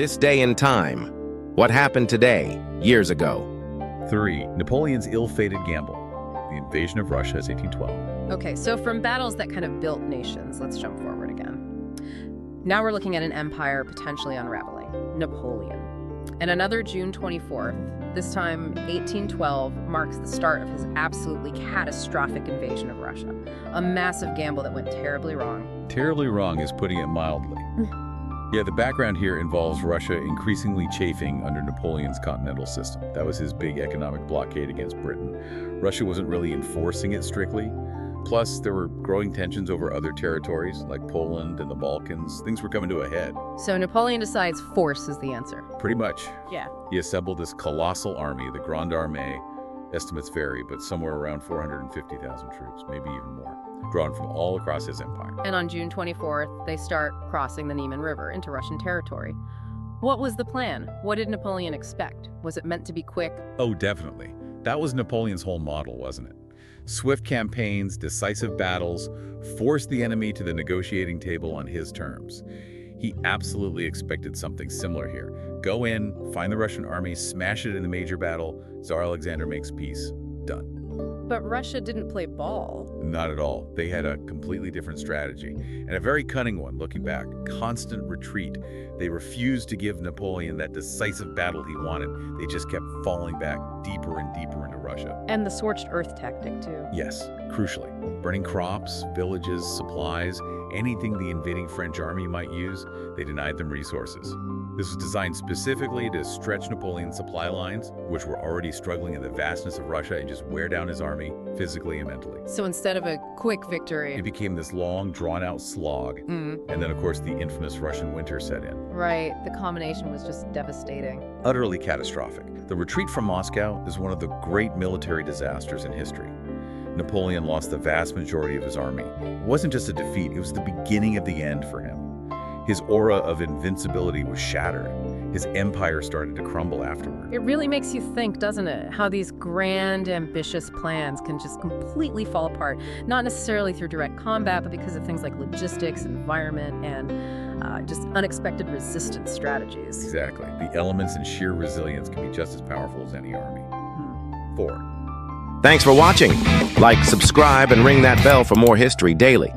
This day in time. What happened today, years ago? 3. Napoleon's ill-fated gamble. The invasion of Russia is 1812. Okay, so from battles that kind of built nations, let's jump forward again. Now we're looking at an empire potentially unraveling, Napoleon. And another June 24th, this time 1812, marks the start of his absolutely catastrophic invasion of Russia. A massive gamble that went terribly wrong. Terribly wrong is putting it mildly. Yeah, the background here involves Russia increasingly chafing under Napoleon's continental system. That was his big economic blockade against Britain. Russia wasn't really enforcing it strictly. Plus, there were growing tensions over other territories, like Poland and the Balkans. Things were coming to a head. So Napoleon decides force is the answer. Pretty much. Yeah. He assembled this colossal army, the Grande Armée. Estimates vary, but somewhere around 450,000 troops, maybe even more, drawn from all across his empire. And on June 24th, they start crossing the Niemen River into Russian territory. What was the plan? What did Napoleon expect? Was it meant to be quick? Oh, definitely. That was Napoleon's whole model, wasn't it? Swift campaigns, decisive battles, force the enemy to the negotiating table on his terms. He absolutely expected something similar here. Go in, find the Russian army, smash it in the major battle, Tsar Alexander makes peace. Done. But Russia didn't play ball. Not at all. They had a completely different strategy, and a very cunning one, looking back. Constant retreat. They refused to give Napoleon that decisive battle he wanted. They just kept falling back deeper and deeper into Russia. And the scorched earth tactic, too. Yes, crucially. Burning crops, villages, supplies, anything the invading French army might use, they denied them resources. This was designed specifically to stretch Napoleon's supply lines, which were already struggling in the vastness of Russia, and just wear down his army physically and mentally. So instead of a quick victory... It became this long, drawn-out slog. And then, of course, the infamous Russian winter set in. Right. The combination was just devastating. Utterly catastrophic. The retreat from Moscow is one of the great military disasters in history. Napoleon lost the vast majority of his army. It wasn't just a defeat, it was the beginning of the end for him. His aura of invincibility was shattered. His empire started to crumble afterward. It really makes you think, doesn't it? How these grand, ambitious plans can just completely fall apart. Not necessarily through direct combat, but because of things like logistics, environment, and just unexpected resistance strategies. Exactly. The elements and sheer resilience can be just as powerful as any army. 4. Thanks for watching. Like, subscribe, and ring that bell for more history daily.